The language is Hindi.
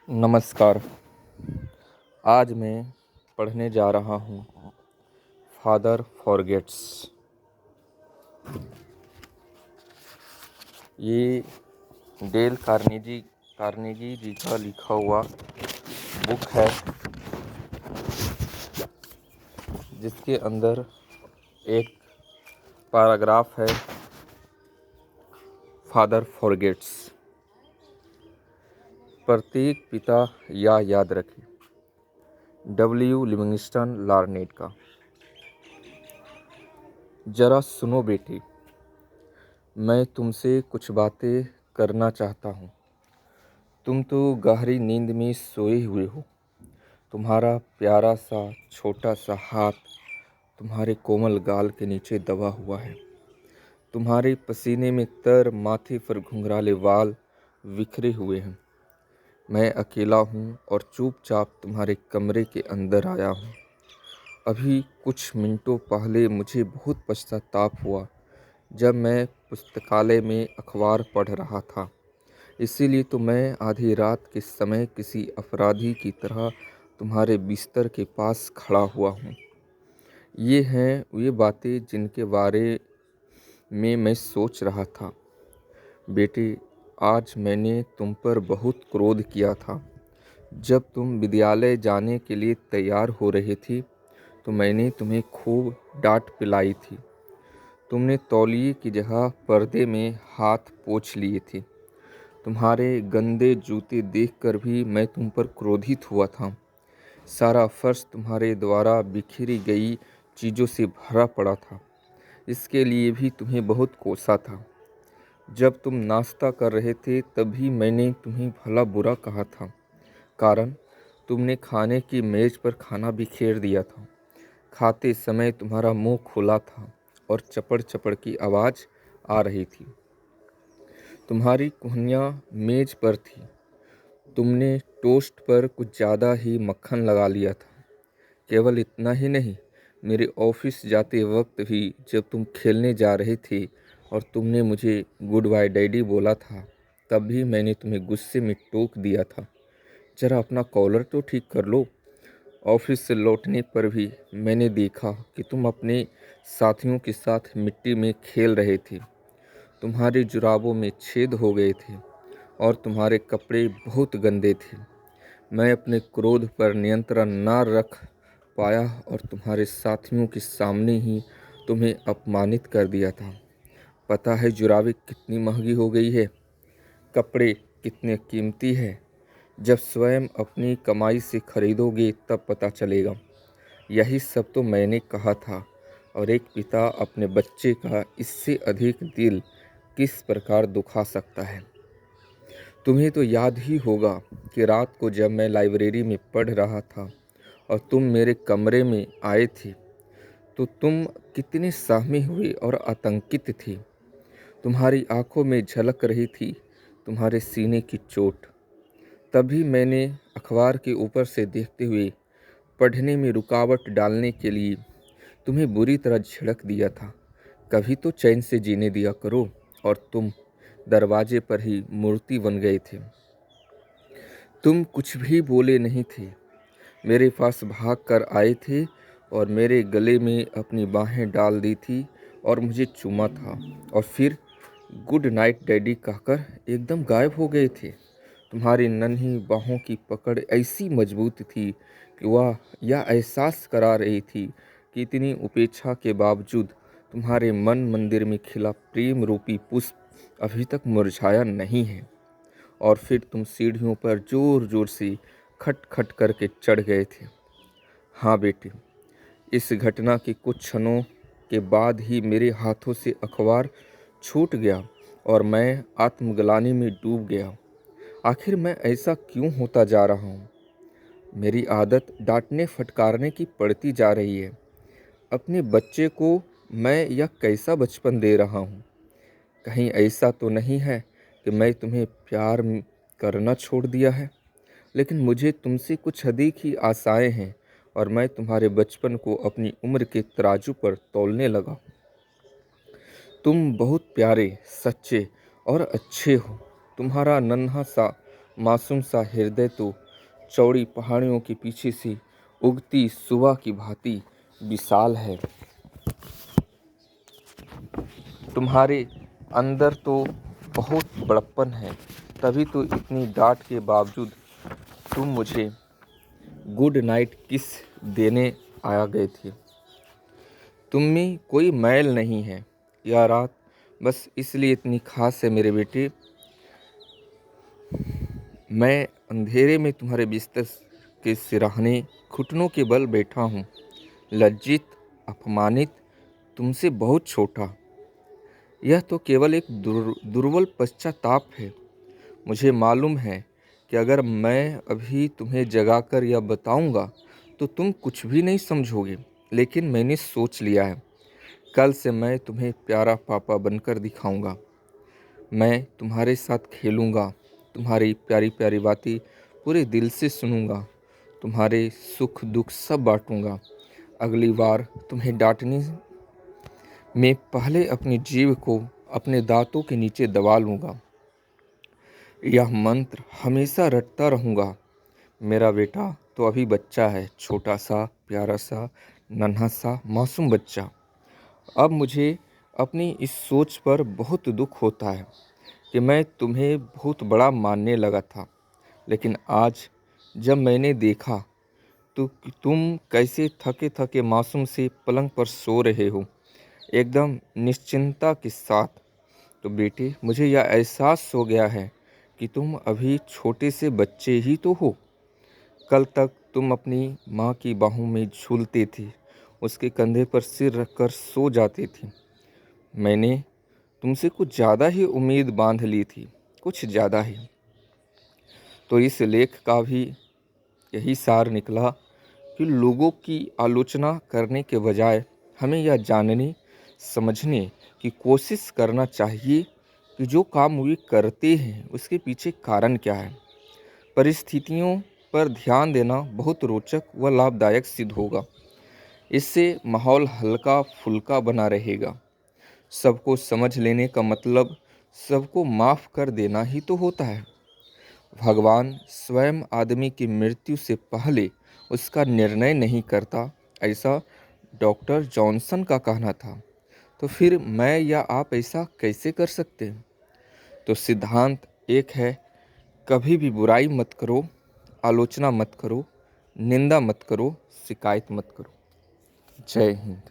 नमस्कार। आज मैं पढ़ने जा रहा हूँ फादर फॉरगेट्स। ये डेल कार्नेगी जी का लिखा हुआ बुक है, जिसके अंदर एक पैराग्राफ है, फादर फॉरगेट्स। प्रत्येक पिता याद रखे। डब्ल्यू लिविंगस्टन लार्नेट का। जरा सुनो बेटी, मैं तुमसे कुछ बातें करना चाहता हूँ। तुम तो गहरी नींद में सोए हुए हो। तुम्हारा प्यारा सा छोटा सा हाथ तुम्हारे कोमल गाल के नीचे दबा हुआ है। तुम्हारे पसीने में तर माथे पर घुंघराले बाल बिखरे हुए हैं। मैं अकेला हूँ और चुपचाप तुम्हारे कमरे के अंदर आया हूँ। अभी कुछ मिनटों पहले मुझे बहुत पश्चाताप हुआ जब मैं पुस्तकालय में अखबार पढ़ रहा था। इसीलिए तो मैं आधी रात के समय किसी अपराधी की तरह तुम्हारे बिस्तर के पास खड़ा हुआ हूँ। ये हैं वे बातें जिनके बारे में मैं सोच रहा था। बेटे, आज मैंने तुम पर बहुत क्रोध किया था। जब तुम विद्यालय जाने के लिए तैयार हो रही थी तो मैंने तुम्हें खूब डांट पिलाई थी। तुमने तौलिए की जगह पर्दे में हाथ पोंछ लिए थे। तुम्हारे गंदे जूते देखकर भी मैं तुम पर क्रोधित हुआ था। सारा फर्श तुम्हारे द्वारा बिखेरी गई चीज़ों से भरा पड़ा था। इसके लिए भी तुम्हें बहुत कोसा था। जब तुम नाश्ता कर रहे थे तभी मैंने तुम्हें भला बुरा कहा था, कारण तुमने खाने की मेज़ पर खाना बिखेर दिया था। खाते समय तुम्हारा मुंह खुला था और चपड़ चपड़ की आवाज़ आ रही थी। तुम्हारी कुहनियाँ मेज पर थी। तुमने टोस्ट पर कुछ ज़्यादा ही मक्खन लगा लिया था। केवल इतना ही नहीं, मेरे ऑफिस जाते वक्त भी जब तुम खेलने जा रहे थे और तुमने मुझे गुड बाय डैडी बोला था, तब भी मैंने तुम्हें गुस्से में टोक दिया था, जरा अपना कॉलर तो ठीक कर लो। ऑफिस से लौटने पर भी मैंने देखा कि तुम अपने साथियों के साथ मिट्टी में खेल रहे थे। तुम्हारे जुराबों में छेद हो गए थे और तुम्हारे कपड़े बहुत गंदे थे। मैं अपने क्रोध पर नियंत्रण न रख पाया और तुम्हारे साथियों के सामने ही तुम्हें अपमानित कर दिया था। पता है जुराबें कितनी महंगी हो गई है, कपड़े कितने कीमती है। जब स्वयं अपनी कमाई से खरीदोगे तब पता चलेगा। यही सब तो मैंने कहा था। और एक पिता अपने बच्चे का इससे अधिक दिल किस प्रकार दुखा सकता है। तुम्हें तो याद ही होगा कि रात को जब मैं लाइब्रेरी में पढ़ रहा था और तुम मेरे कमरे में आए थे तो तुम कितने सहमे हुए और आतंकित थे। तुम्हारी आंखों में झलक रही थी तुम्हारे सीने की चोट। तभी मैंने अखबार के ऊपर से देखते हुए पढ़ने में रुकावट डालने के लिए तुम्हें बुरी तरह झिड़क दिया था। कभी तो चैन से जीने दिया करो। और तुम दरवाजे पर ही मूर्ति बन गए थे। तुम कुछ भी बोले नहीं थे, मेरे पास भाग कर आए थे और मेरे गले में अपनी बाहें डाल दी थी और मुझे चूमा था और फिर गुड नाइट डैडी कहकर एकदम गायब हो गए थे। तुम्हारी नन्ही बाहों की पकड़ ऐसी मजबूत थी कि वह यह एहसास करा रही थी कि इतनी उपेक्षा के बावजूद तुम्हारे मन मंदिर में खिला प्रेम रूपी पुष्प अभी तक मुरझाया नहीं है। और फिर तुम सीढ़ियों पर जोर जोर से खट खट करके चढ़ गए थे। हाँ बेटी, इस घटना के कुछ क्षणों के बाद ही मेरे हाथों से अखबार छूट गया और मैं आत्मग्लानि में डूब गया। आखिर मैं ऐसा क्यों होता जा रहा हूँ? मेरी आदत डांटने फटकारने की पड़ती जा रही है। अपने बच्चे को मैं यह कैसा बचपन दे रहा हूँ? कहीं ऐसा तो नहीं है कि मैं तुम्हें प्यार करना छोड़ दिया है? लेकिन मुझे तुमसे कुछ अधिक ही आशाएं हैं और मैं तुम्हारे बचपन को अपनी उम्र के तराजू पर तौलने लगा। तुम बहुत प्यारे, सच्चे और अच्छे हो। तुम्हारा नन्हा सा मासूम सा हृदय तो चौड़ी पहाड़ियों के पीछे से उगती सुबह की भांति विशाल है। तुम्हारे अंदर तो बहुत बड़प्पन है, तभी तो इतनी डांट के बावजूद तुम मुझे गुड नाइट किस देने आया गए थे। तुम में कोई मैल नहीं है। यह रात बस इसलिए इतनी खास है मेरे बेटे। मैं अंधेरे में तुम्हारे बिस्तर के सिरहाने घुटनों के बल बैठा हूँ, लज्जित, अपमानित, तुमसे बहुत छोटा। यह तो केवल एक दुर्बल पश्चाताप है। मुझे मालूम है कि अगर मैं अभी तुम्हें जगाकर यह बताऊंगा तो तुम कुछ भी नहीं समझोगे, लेकिन मैंने सोच लिया है। कल से मैं तुम्हें प्यारा पापा बनकर दिखाऊंगा। मैं तुम्हारे साथ खेलूंगा, तुम्हारी प्यारी प्यारी बातें पूरे दिल से सुनूंगा, तुम्हारे सुख दुख सब बांटूंगा। अगली बार तुम्हें डांटने में पहले अपनी जीभ को अपने दांतों के नीचे दबा लूँगा। यह मंत्र हमेशा रटता रहूँगा। मेरा बेटा तो अभी बच्चा है, छोटा सा, प्यारा सा, नन्हा सा, मासूम बच्चा। अब मुझे अपनी इस सोच पर बहुत दुख होता है कि मैं तुम्हें बहुत बड़ा मानने लगा था, लेकिन आज जब मैंने देखा तो कि तुम कैसे थके थके मासूम से पलंग पर सो रहे हो, एकदम निश्चिंतता के साथ, तो बेटे मुझे यह एहसास हो गया है कि तुम अभी छोटे से बच्चे ही तो हो। कल तक तुम अपनी माँ की बाहों में झूलते थे, उसके कंधे पर सिर रखकर सो जाते थे। मैंने तुमसे कुछ ज़्यादा ही उम्मीद बांध ली थी, कुछ ज़्यादा ही। तो इस लेख का भी यही सार निकला कि लोगों की आलोचना करने के बजाय हमें यह जानने समझने की कोशिश करना चाहिए कि जो काम वे करते हैं उसके पीछे कारण क्या है। परिस्थितियों पर ध्यान देना बहुत रोचक व लाभदायक सिद्ध होगा। इससे माहौल हल्का फुल्का बना रहेगा। सबको समझ लेने का मतलब सबको माफ़ कर देना ही तो होता है। भगवान स्वयं आदमी की मृत्यु से पहले उसका निर्णय नहीं करता, ऐसा डॉक्टर जॉनसन का कहना था। तो फिर मैं या आप ऐसा कैसे कर सकते हैं? तो सिद्धांत एक है, कभी भी बुराई मत करो, आलोचना मत करो, निंदा मत करो, शिकायत मत करो। जय हिंद।